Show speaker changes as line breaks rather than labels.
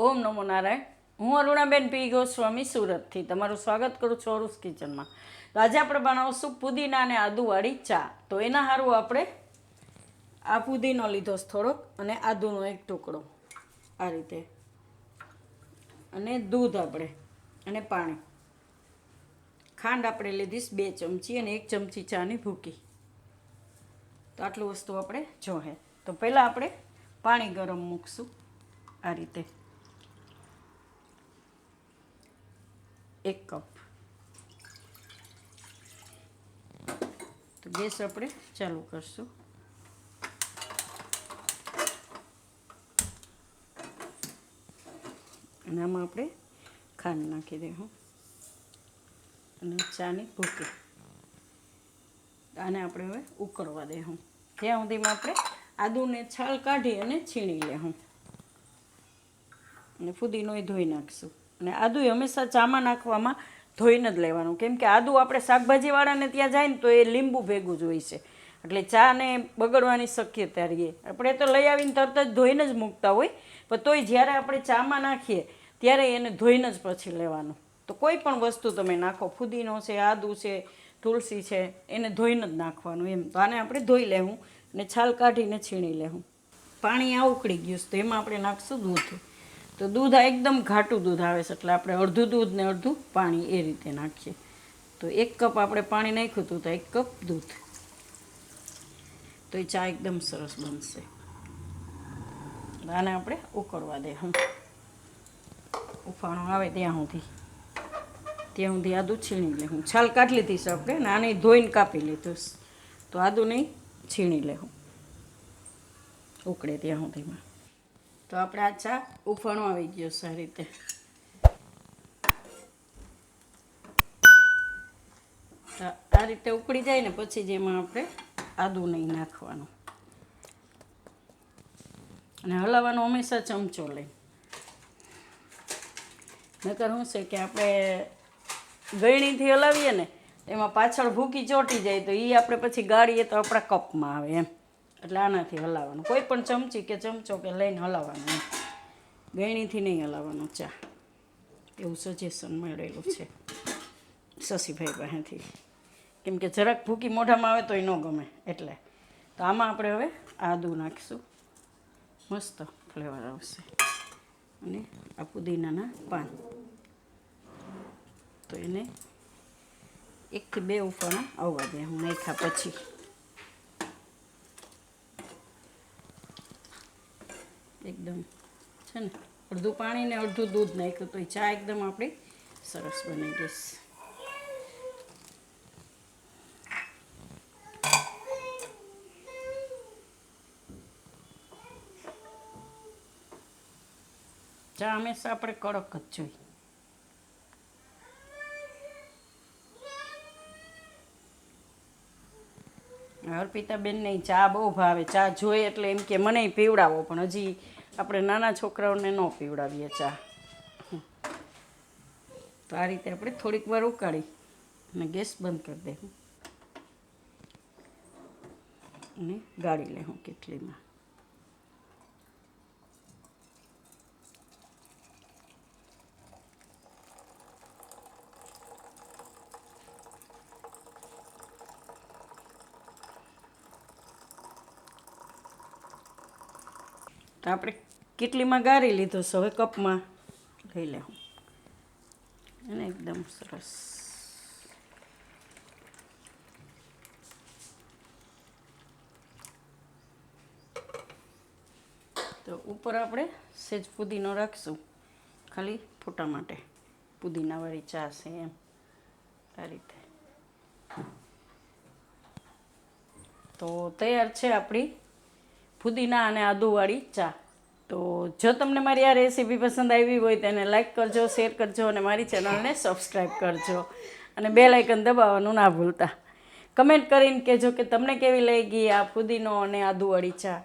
ઓમ નમો નારાયણ. હું અરુણાબેન પી ગોસ્વામી સુરતથી તમારું સ્વાગત કરું છું અરુસ કિચનમાં. તો આજે આપણે બનાવશું પુદીના અને આદુવાળી ચા. તો એના સારું આપણે આ પુદીનો લીધો થોડોક અને આદુનો એક ટુકડો આ રીતે, અને દૂધ આપણે અને પાણી, ખાંડ આપણે લીધીશ 2 ચમચી અને 1 ચમચી ચાની ભૂકી. તો આટલું વસ્તુ આપણે જોહે. તો પહેલાં આપણે પાણી ગરમ મૂકશું આ રીતે 1 કપ. તો ગેસ આપણે ચાલુ કરશું. અને આમાં આપણે ખાંડ નાખી દઈશું અને ચાની ભૂકી. આને આપણે હવે ઉકળવા દઈશું ત્યાં સુધીમાં આપણે આદુને છાલ કાઢી અને છીણી લેશું અને ફુદીનો ધોઈ નાખશું. અને આદુ હંમેશા ચામાં નાખવામાં ધોઈને જ લેવાનું, કેમ કે આદુ આપણે શાકભાજીવાળાને ત્યાં જાય ને તો એ લીંબુ ભેગું જ હોય છે, એટલે ચાને બગડવાની શક્યતા રહીએ. આપણે તો લઈ આવીને તરત જ ધોઈને જ મૂકતા હોય, પણ તોય જ્યારે આપણે ચામાં નાખીએ ત્યારે એને ધોઈને જ પછી લેવાનું. તો કોઈ પણ વસ્તુ તમે નાખો, ફુદીનો છે, આદુ છે, તુલસી છે, એને ધોઈને જ નાખવાનું એમ. તો આને આપણે ધોઈ લેવું અને છાલ કાઢીને છીણી લેવું. પાણી આ ઉકળી ગયું તો એમાં આપણે નાખશું દૂધ. તો દૂધ આ એકદમ ઘાટું દૂધ આવે છે, એટલે આપણે અડધું દૂધ ને અડધું પાણી એ રીતે નાખીએ. તો 1 કપ આપણે પાણી નાખ્યું હતું, તો 1 કપ દૂધ. તો એ ચા એકદમ સરસ બનશે. આને આપણે ઉકળવા દે. ઉફાણો આવે ત્યાં સુધી આદું છીણી લેવું. છાલ કાઢી લીધી છે આપણે, ને આને ધોઈને કાપી લીધું. તો આદું નહીં છીણી લેવું ઉકળે ત્યાં સુધીમાં. તો આપણે આ ચા ઉફાણો આવી ગયો સારી રીતે. તો આ રીતે ઉકળી જાય ને પછી જેમાં આપણે આદું નહીં નાખવાનું અને હલાવવાનું હંમેશા ચમચો લઈ. નકર શું છે કે આપણે ગળણીથી હલાવીએ ને એમાં પાછળ ભૂકી ચોંટી જાય, તો એ આપણે પછી ગાળીએ તો આપણા કપમાં આવે એમ. એટલે આનાથી હલાવવાનું, કોઈ પણ ચમચી કે ચમચો કે લઈને હલાવવાનું એમ. ગળણીથી નહીં હલાવવાનું ચા, એવું સજેશન મળેલું છે શશીભાઈ પાસેથી, કેમ કે જરાક ભૂકી મોઢામાં આવે તો એ ન ગમે એટલે. તો આમાં આપણે હવે આદું નાખીશું, મસ્ત ફ્લેવર આવશે. અને આ પુદીનાના પાન, તો એને 1 થી 2 ઉફાણા આવવા દે હું નાખ્યા પછી. એકદમ છે ને અડધું પાણી ને અડધું દૂધ નાખ્યું, તો એ ચા એકદમ આપણી સરસ બની જશે. ચા હંમેશા આપણે કડક જ જોઈએ. અર્પિતાબેનને ચા બહુ ભાવે. ચા જોઈએ એટલે એમ કે મને પીવડાવો, પણ હજી આપણે નાના છોકરાઓને ન પીવડાવીએ ચા. તો આ રીતે આપણે થોડીક વાર ઉકાળી અને ગેસ બંધ કરી દઈશું અને ગાળી લેવું કેટલીમાં. તો આપણે કેટલીમાં ગાળી લીધો છે, હવે કપમાં લઈ લેવું અને એકદમ સરસ. તો ઉપર આપણે સેજ પુદીનો રાખશું, ખાલી ફોટા માટે. પુદીનાવાળી ચા છે એમ, આ રીતે. તો તૈયાર છે આપણી પુદીના અને આદુવાળી ચા. તો જો તમને મારી આ રેસીપી પસંદ આવી હોય તો એને લાઈક કરજો, શેર કરજો અને મારી ચેનલને સબસ્ક્રાઈબ કરજો અને બેલ આઇકન દબાવવાનું ના ભૂલતા. કમેન્ટ કરીને કહેજો કે તમને કેવી લાગી આ પુદીનો અને આદુવાળી ચા.